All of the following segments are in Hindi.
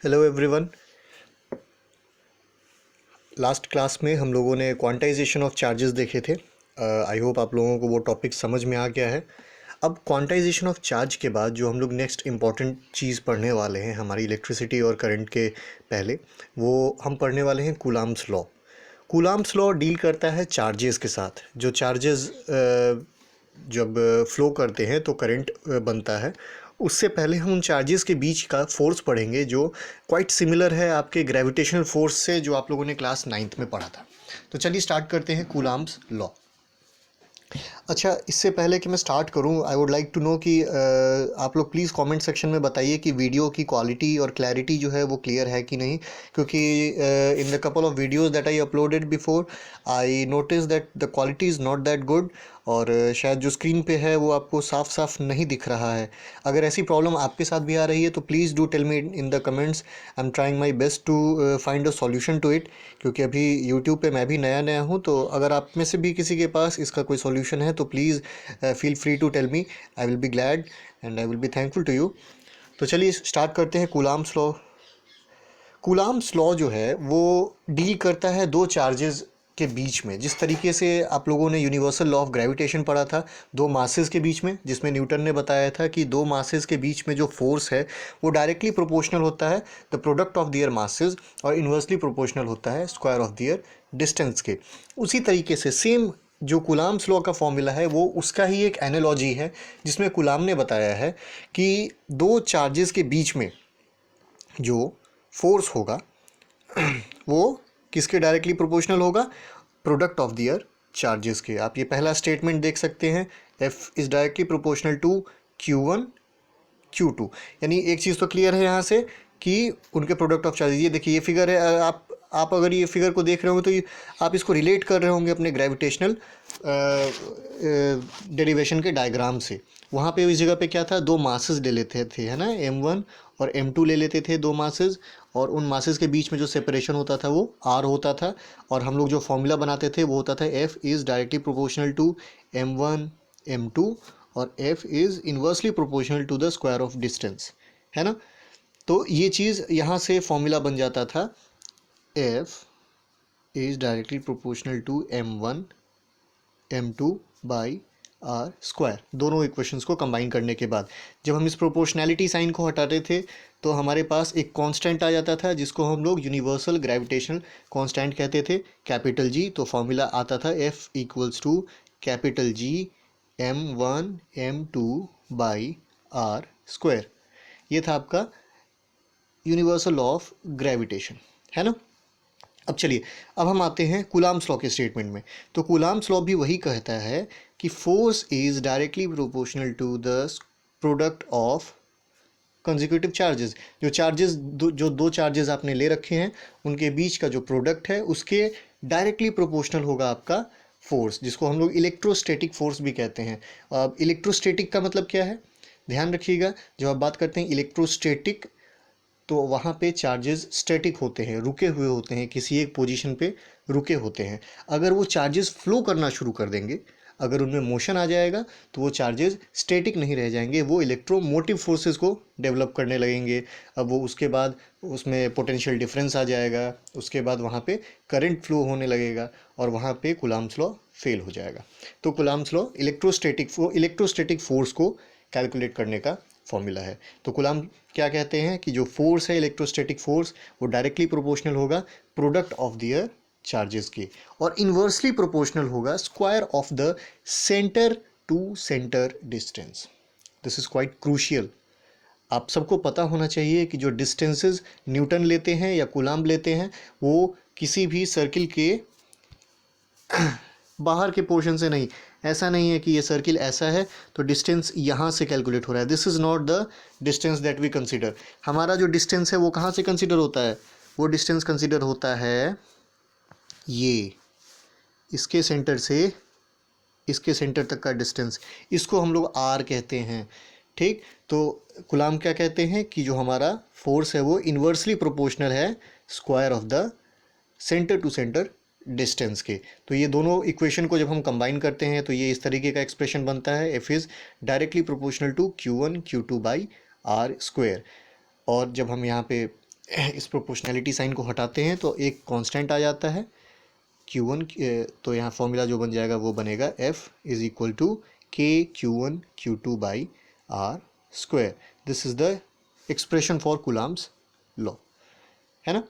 Hello everyone. लास्ट क्लास में हम लोगों ने क्वांटाइजेशन ऑफ चार्जेस देखे थे। आई होप आप लोगों को वो टॉपिक समझ में आ गया है। अब क्वांटाइजेशन ऑफ चार्ज के बाद जो हम लोग नेक्स्ट इम्पॉर्टेंट चीज़ पढ़ने वाले हैं हमारी इलेक्ट्रिसिटी और करंट के पहले, वो हम पढ़ने वाले हैं coulombs law. Coulombs law deal करता है चार्जेस के साथ। जो चार्जेस जब फ्लो करते हैं तो करंट बनता है। उससे पहले हम उन चार्जेस के बीच का फोर्स पढ़ेंगे जो क्वाइट सिमिलर है आपके ग्रेविटेशनल फोर्स से, जो आप लोगों ने क्लास 9th में पढ़ा था। तो चलिए स्टार्ट करते हैं कूलाम्स लॉ। अच्छा, इससे पहले कि मैं स्टार्ट करूं, I would like to know कि आप लोग प्लीज़ कमेंट सेक्शन में बताइए कि वीडियो की क्वालिटी और क्लैरिटी जो है वो क्लियर है कि नहीं। क्योंकि in the couple of videos that I uploaded before, I notice that the quality is not that good. और शायद जो स्क्रीन पे है वो आपको साफ साफ नहीं दिख रहा है। अगर ऐसी प्रॉब्लम आपके साथ भी आ रही है तो please do tell me in the comments. I am trying my best to find a solution to it. क्योंकि अभी यूट्यूब पे मैं भी नया नया हूँ, तो अगर आप में से भी किसी के पास इसका कोई सॉल्यूशन है तो please feel free to tell me. I will be glad and I will be thankful to you. तो चलिए स्टार्ट करते हैं कूलाम्स लॉ। कूलाम्स लॉ जो है वो डील करता है दो चार्जेस के बीच में। जिस तरीके से आप लोगों ने यूनिवर्सल लॉ ऑफ ग्रेविटेशन पढ़ा था, दो मासेस के बीच में, जिसमें न्यूटन ने बताया था कि दो मासेस के बीच में जो फोर्स है वो डायरेक्टली प्रोपोर्शनल होता है the product of their masses, और इन्वर्सली प्रोपोर्शनल होता है स्क्वायर ऑफ दियर डिस्टेंस के। उसी तरीके से सेम जो कूलाम्स लॉ का फॉर्मूला है वो उसका ही एक एनालॉजी है, जिसमें कूलाम ने बताया है कि दो चार्जेस के बीच में जो फोर्स होगा वो किसके डायरेक्टली प्रोपोर्शनल होगा? प्रोडक्ट ऑफ दियर चार्जेस के। आप ये पहला स्टेटमेंट देख सकते हैं, F is directly proportional to Q1 Q2। यानी एक चीज़ तो क्लियर है यहाँ से कि उनके प्रोडक्ट ऑफ चार्जेस। ये देखिए, ये फिगर है। आप अगर ये फिगर को देख रहे हो तो आप इसको रिलेट कर रहे होंगे अपने ग्रेविटेशनल डेरिवेशन के डायग्राम से। वहाँ पे इस जगह पे क्या था, दो मासेस ले लेते थे, है ना, M1 और M2 ले लेते थे, दो मासेस। और उन मासेस के बीच में जो सेपरेशन होता था वो R होता था। और हम लोग जो फॉर्मूला बनाते थे वो होता था F is directly proportional to M1 M2, और F is inversely proportional to the square of distance, है ना। तो ये चीज़ यहाँ से फॉर्मूला बन जाता था, F is directly proportional to M1 M2 by R square. दोनों इक्वेशंस को कंबाइन करने के बाद जब हम इस प्रोपोर्शनैलिटी साइन को हटाते थे तो हमारे पास एक कांस्टेंट आ जाता था, जिसको हम लोग यूनिवर्सल ग्रेविटेशनल कांस्टेंट कहते थे, कैपिटल जी। तो फॉर्मूला आता था F equals to capital G M1 M2 by R square. ये था आपका यूनिवर्सल लॉ ऑफ ग्रेविटेशन, है ना। अब चलिए, अब हम आते हैं कूलाम्स लॉ के स्टेटमेंट में। तो कूलाम्स लॉ भी वही कहता है कि force is directly proportional to the product of consecutive charges. जो दो चार्जेस आपने ले रखे हैं उनके बीच का जो प्रोडक्ट है उसके डायरेक्टली प्रोपोर्शनल होगा आपका फोर्स, जिसको हम लोग इलेक्ट्रोस्टैटिक फोर्स भी कहते हैं। अब इलेक्ट्रोस्टैटिक का मतलब क्या है, ध्यान रखिएगा। जब आप बात करते हैं इलेक्ट्रोस्टैटिक, तो वहाँ पे चार्जेस स्टैटिक होते हैं, रुके हुए होते हैं, किसी एक पोजीशन पे रुके होते हैं। अगर वो चार्जेस फ्लो करना शुरू कर देंगे, अगर उनमें मोशन आ जाएगा, तो वो चार्जेस स्टैटिक नहीं रह जाएंगे, वो इलेक्ट्रोमोटिव फोर्सेस को डेवलप करने लगेंगे। अब वो उसके बाद उसमें पोटेंशियल डिफरेंस आ जाएगा, उसके बाद वहाँ पे करंट फ्लो होने लगेगा, और वहाँ पे कूलाम्स लॉ फेल हो जाएगा। तो कूलाम्स लॉ इलेक्ट्रोस्टैटिक फोर्स को कैलकुलेट करने का फॉर्मूला है। तो कूलाम क्या कहते हैं कि जो फोर्स है इलेक्ट्रोस्टैटिक फोर्स, वो डायरेक्टली प्रोपोर्शनल होगा प्रोडक्ट ऑफ दियर चार्जेस की, और इन्वर्सली प्रोपोर्शनल होगा square of the centre to centre distance. This is quite crucial. आप सबको पता होना चाहिए कि जो डिस्टेंसेस न्यूटन लेते हैं या कूलाम लेते हैं वो किसी भी सर्किल के बाहर के पोर्शन से नहीं। ऐसा नहीं है कि ये सर्किल ऐसा है तो डिस्टेंस यहाँ से कैलकुलेट हो रहा है। This is not the distance that we consider. हमारा जो डिस्टेंस है वो कहाँ से कंसीडर होता है? वो डिस्टेंस कंसीडर होता है ये, इसके सेंटर से इसके सेंटर तक का डिस्टेंस, इसको हम लोग R कहते हैं, ठीक। तो कूलाम क्या कहते हैं कि जो हमारा फोर्स है वो इन्वर्सली प्रोपोर्शनल है square of the centre to centre distance के। तो ये दोनों इक्वेशन को जब हम कंबाइन करते हैं तो ये इस तरीके का एक्सप्रेशन बनता है, F is directly proportional to Q1 Q2 by R square. और जब हम यहाँ पे इस प्रोपोर्शनैलिटी साइन को हटाते हैं तो एक कांस्टेंट आ जाता है Q1, तो यहाँ फॉर्मूला जो बन जाएगा वो बनेगा F is equal to K Q1 Q2 by R square. This is the expression for Coulomb's law, है ना।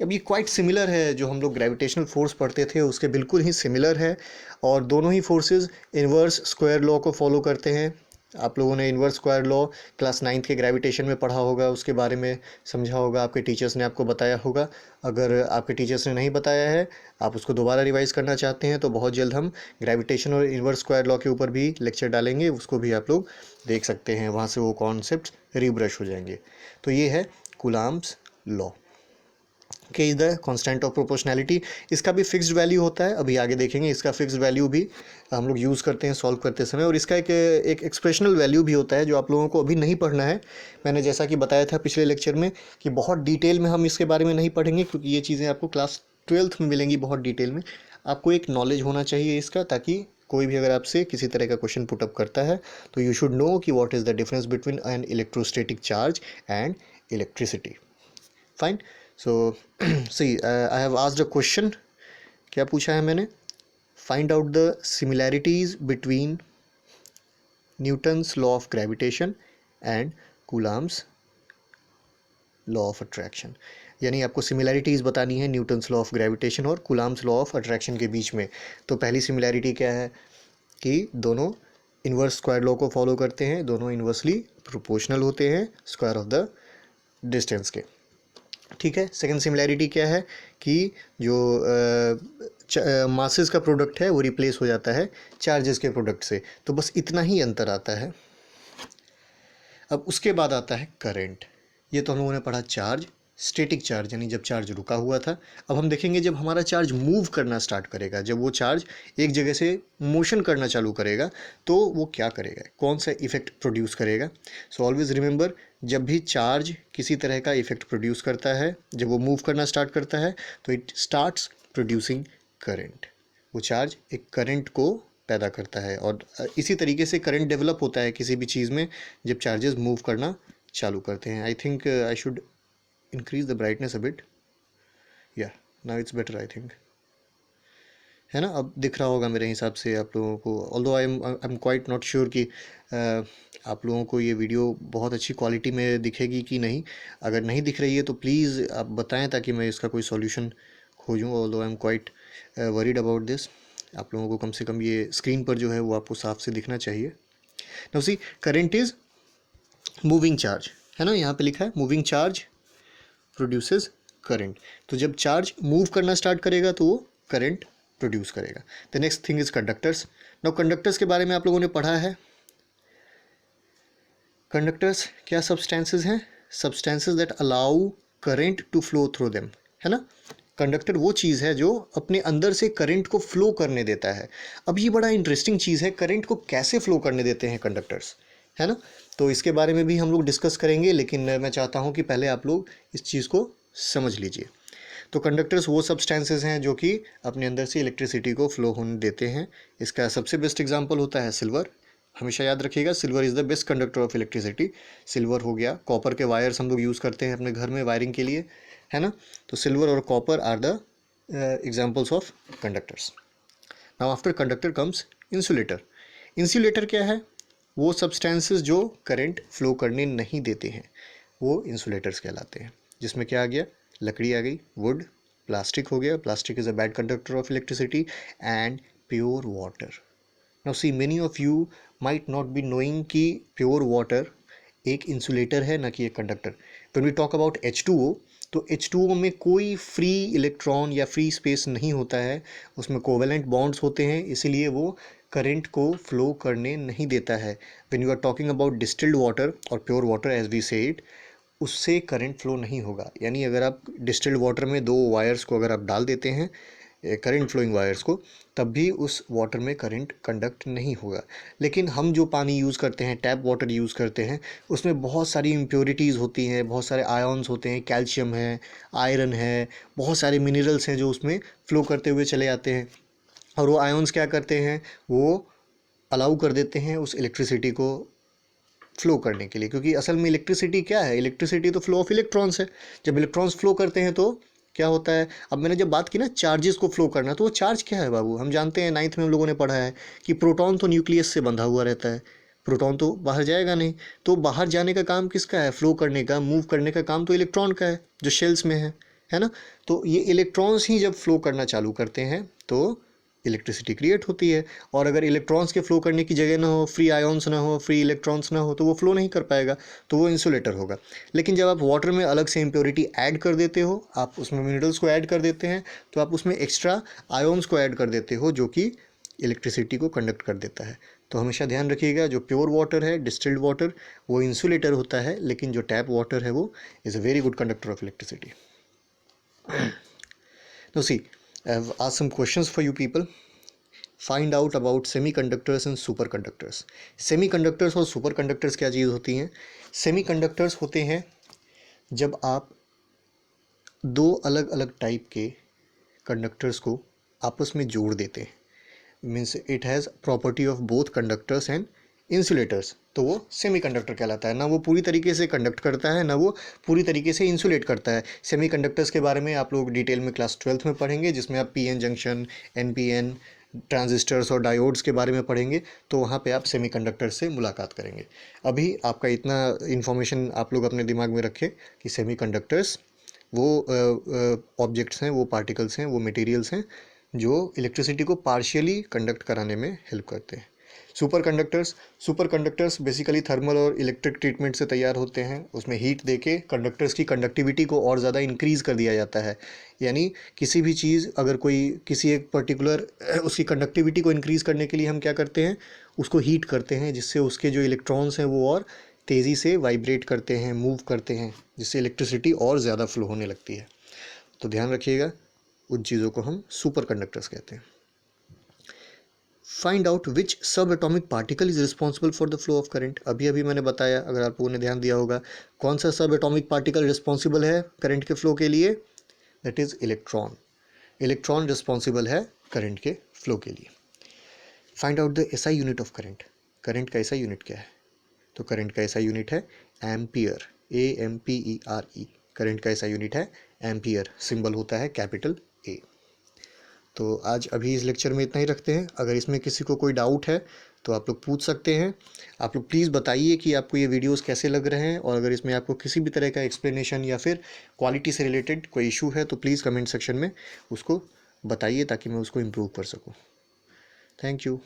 अब ये क्वाइट सिमिलर है, जो हम लोग ग्रेविटेशनल फोर्स पढ़ते थे उसके बिल्कुल ही सिमिलर है, और दोनों ही फोर्सेस इन्वर्स स्क्वायर लॉ को फॉलो करते हैं। आप लोगों ने inverse square law class 9th के ग्रेविटेशन में पढ़ा होगा, उसके बारे में समझा होगा, आपके टीचर्स ने आपको बताया होगा। अगर आपके टीचर्स ने नहीं बताया है, आप उसको दोबारा रिवाइज करना चाहते हैं, तो बहुत जल्द हम ग्रेविटेशन और इन्वर्स स्क्वायर लॉ के ऊपर भी लेक्चर डालेंगे, उसको भी आप लोग देख सकते हैं, वहाँ से वो कॉन्सेप्ट रिब्रश हो जाएंगे। तो ये है कूलम्ब्स लॉ के is the constant of proportionality. इसका भी फिक्स्ड वैल्यू होता है, अभी आगे देखेंगे। इसका फिक्स्ड वैल्यू भी हम लोग यूज़ करते हैं सॉल्व करते समय, और इसका एक एक्सप्रेशनल वैल्यू भी होता है जो आप लोगों को अभी नहीं पढ़ना है। मैंने जैसा कि बताया था पिछले लेक्चर में कि बहुत डिटेल में हम इसके बारे में नहीं पढ़ेंगे, क्योंकि ये चीज़ें आपको क्लास 12th में मिलेंगी बहुत डिटेल में। आपको एक नॉलेज होना चाहिए इसका, ताकि कोई भी अगर आपसे किसी तरह का क्वेश्चन पुटअप करता है तो यू शुड नो कि what is the difference between an electrostatic charge and electricity. Fine. So see I have asked a question. क्या पूछा है मैंने? Find out the similarities between Newton's law of gravitation and Coulomb's law of attraction. यानी आपको सिमिलैरिटीज़ बतानी है न्यूटन्स लॉ ऑफ ग्रेविटेशन और कूलम्ब्स लॉ ऑफ अट्रैक्शन के बीच में। तो पहली सिमिलैरिटी क्या है कि दोनों इन्वर्स स्क्वायर लॉ को फॉलो करते हैं, दोनों इन्वर्सली प्रोपोर्शनल होते हैं स्क्वायर ऑफ द डिस्टेंस के। ठीक है। सेकंड सिमिलैरिटी क्या है कि जो मासेस का प्रोडक्ट है वो रिप्लेस हो जाता है चार्जेस के प्रोडक्ट से। तो बस इतना ही अंतर आता है। अब उसके बाद आता है करंट। ये तो हम लोगों ने पढ़ा चार्ज, स्टैटिक चार्ज यानी जब चार्ज रुका हुआ था। अब हम देखेंगे जब हमारा चार्ज मूव करना स्टार्ट करेगा, जब वो चार्ज एक जगह से मोशन करना चालू करेगा, तो वो क्या करेगा, कौन सा इफेक्ट प्रोड्यूस करेगा। सो ऑलवेज रिमेंबर, जब भी चार्ज किसी तरह का इफेक्ट प्रोड्यूस करता है, जब वो मूव करना स्टार्ट करता है, तो इट स्टार्ट्स प्रोड्यूसिंग करंट। वो चार्ज एक करंट को पैदा करता है, और इसी तरीके से करंट डेवलप होता है किसी भी चीज़ में जब चार्जेस मूव करना चालू करते हैं। I think I should increase the brightness a bit. Yeah, now it's better I think, है ना। अब दिख रहा होगा मेरे हिसाब से आप लोगों को, although I am quite not sure कि आप लोगों को ये वीडियो बहुत अच्छी क्वालिटी में दिखेगी कि नहीं। अगर नहीं दिख रही है तो प्लीज़ आप बताएं, ताकि मैं इसका कोई सॉल्यूशन खोजूँ। although I am quite worried about this. आप लोगों को कम से कम ये स्क्रीन पर जो है वो आपको साफ से दिखना चाहिए। Now see, current is moving charge, है ना, यहाँ पे लिखा है मूविंग चार्ज प्रोड्यूसेस करंट। तो जब चार्ज मूव करना स्टार्ट करेगा तो वो करंट प्रोड्यूस करेगा। The next thing is conductors. Now conductors के बारे में आप लोगों ने पढ़ा है। कंडक्टर्स क्या सब्सटेंसेस हैं? Substances that allow current to flow through them, है ना। कंडक्टर वो चीज़ है जो अपने अंदर से करंट को फ्लो करने देता है। अब ये बड़ा इंटरेस्टिंग चीज़ है, करंट को कैसे फ्लो करने देते हैं कंडक्टर्स, है ना। तो इसके बारे में भी हम लोग डिस्कस करेंगे, लेकिन मैं चाहता हूँ कि पहले आप लोग इस चीज़ को समझ लीजिए। तो कंडक्टर्स वो सब्सटेंसेस हैं जो कि अपने अंदर से इलेक्ट्रिसिटी को फ्लो होने देते हैं। इसका सबसे बेस्ट एग्जांपल होता है सिल्वर। हमेशा याद रखिएगा, silver is the best conductor of electricity. Silver हो गया, कॉपर के वायर्स हम लोग यूज़ करते हैं अपने घर में वायरिंग के लिए, है ना। तो सिल्वर और copper are the examples of conductors. Now after conductor comes insulator. Insulator क्या है? वो सब्सटेंसेस जो करंट फ्लो करने नहीं देते हैं, वो इंसुलेटर्स कहलाते हैं। जिसमें क्या आ गया? लकड़ी आ गई, वुड। प्लास्टिक हो गया, plastic is a bad conductor of electricity. And pure water. Now see, many of you might not be knowing कि प्योर वाटर एक इंसुलेटर है, ना कि एक conductor. When we talk about H2O, तो H2O में कोई फ्री इलेक्ट्रॉन या फ्री स्पेस नहीं होता है, उसमें कोवेलेंट बॉन्ड्स होते हैं, इसीलिए वो करंट को फ्लो करने नहीं देता है। When you are talking about distilled water और pure water as we say it, उससे करंट फ्लो नहीं होगा। यानी अगर आप डिस्टिल्ड वाटर में दो वायर्स को अगर आप डाल देते हैं, करंट फ्लोइंग वायर्स को, तब भी उस वाटर में करंट कंडक्ट नहीं होगा। लेकिन हम जो पानी यूज़ करते हैं, टैप वाटर यूज़ करते हैं, उसमें बहुत सारी इम्प्योरिटीज़ होती हैं, बहुत सारे आयॉन्स होते हैं, कैल्शियम है, आयरन है, बहुत सारे मिनरल्स हैं जो उसमें फ़्लो करते हुए चले आते हैं। और वो आयॉन्स क्या करते हैं? वो अलाउ कर देते हैं उस इलेक्ट्रिसिटी को फ्लो करने के लिए, क्योंकि असल में इलेक्ट्रिसिटी क्या है, इलेक्ट्रिसिटी तो फ्लो ऑफ इलेक्ट्रॉन्स है। जब इलेक्ट्रॉन्स फ्लो करते हैं तो क्या होता है, अब मैंने जब बात की ना चार्जेस को फ्लो करना, तो वो चार्ज क्या है बाबू, हम जानते हैं 9th में हम लोगों ने पढ़ा है कि प्रोटॉन तो न्यूक्लियस से बंधा हुआ रहता है, प्रोटॉन तो बाहर जाएगा नहीं, तो बाहर जाने का काम किसका है, फ्लो करने का, मूव करने का काम तो इलेक्ट्रॉन का है जो शेल्स में है ना। तो ये इलेक्ट्रॉन्स ही जब फ्लो करना चालू करते हैं तो इलेक्ट्रिसिटी क्रिएट होती है। और अगर इलेक्ट्रॉन्स के फ्लो करने की जगह ना हो, फ्री आयॉन्स ना हो, फ्री इलेक्ट्रॉन्स ना हो, तो वो फ्लो नहीं कर पाएगा, तो वो इंसुलेटर होगा। लेकिन जब आप वाटर में अलग से इम्प्योरिटी ऐड कर देते हो, आप उसमें मिनरल्स को ऐड कर देते हैं, तो आप उसमें एक्स्ट्रा आयॉन्स को ऐड कर देते हो जो कि इलेक्ट्रिसिटी को कंडक्ट कर देता है। तो हमेशा ध्यान रखिएगा, जो प्योर वाटर है, डिस्टिल्ड वाटर, वो इंसुलेटर होता है, लेकिन जो टैप वाटर है वो is a very good conductor of electricity. Now see, I have asked some questions for you people. Find out about semiconductors and superconductors. Semiconductors और superconductors क्या चीज़ होती हैं? Semiconductors होते हैं जब आप दो अलग अलग टाइप के कंडक्टर्स को आपस में जोड़ देते हैं, means it has property of both conductors and insulators, तो वो सेमीकंडक्टर कहलाता है। ना वो पूरी तरीके से कंडक्ट करता है, ना वो पूरी तरीके से इंसुलेट करता है। सेमीकंडक्टर्स के बारे में आप लोग डिटेल में क्लास 12th में पढ़ेंगे, जिसमें आप पीएन जंक्शन, एनपीएन, ट्रांजिस्टर्स और डायोड्स के बारे में पढ़ेंगे, तो वहाँ पे आप सेमीकंडक्टर से मुलाकात करेंगे। अभी आपका इतना इन्फॉर्मेशन आप लोग अपने दिमाग में रखें कि सेमीकंडक्टर्स वो ऑब्जेक्ट्स हैं, वो पार्टिकल्स हैं, वो मटेरियल्स हैं जो इलेक्ट्रिसिटी को पार्शियली कंडक्ट कराने में हेल्प करते हैं। सुपर कंडक्टर्स बेसिकली थर्मल और इलेक्ट्रिक ट्रीटमेंट से तैयार होते हैं। उसमें हीट देके कंडक्टर्स की कंडक्टिविटी को और ज़्यादा इंक्रीज़ कर दिया जाता है। यानी किसी भी चीज़, अगर कोई किसी एक पर्टिकुलर उसकी कंडक्टिविटी को इंक्रीज़ करने के लिए हम क्या करते हैं, उसको हीट करते हैं, जिससे उसके जो इलेक्ट्रॉन्स हैं वो और तेज़ी से वाइब्रेट करते हैं, मूव करते हैं, जिससे इलेक्ट्रिसिटी और ज़्यादा फ्लो होने लगती है। तो ध्यान रखिएगा, उन चीज़ों को हम सुपर कंडक्टर्स कहते हैं। फाइंड आउट विच सब atomic particle is responsible for the flow of current. अभी अभी मैंने बताया, अगर आप लोगों ने ध्यान दिया होगा, कौन सा सब एटॉमिक पार्टिकल रिस्पॉन्सिबल है करंट के फ्लो के लिए, that is electron. Electron responsible है करंट के फ्लो के लिए। Find out the SI unit of current. Current का एसआई यूनिट क्या है, तो करंट का एसआई यूनिट है एम्पियर, AMPERE। करंट का एसआई यूनिट है एम्पियर, सिंबल होता है कैपिटल ए। तो आज अभी इस लेक्चर में इतना ही रखते हैं। अगर इसमें किसी को कोई डाउट है तो आप लोग पूछ सकते हैं। आप लोग प्लीज़ बताइए कि आपको ये वीडियोस कैसे लग रहे हैं, और अगर इसमें आपको किसी भी तरह का एक्सप्लेनेशन या फिर क्वालिटी से रिलेटेड कोई इशू है तो प्लीज़ कमेंट सेक्शन में उसको बताइए, ताकि मैं उसको इम्प्रूव कर सकूँ। Thank you.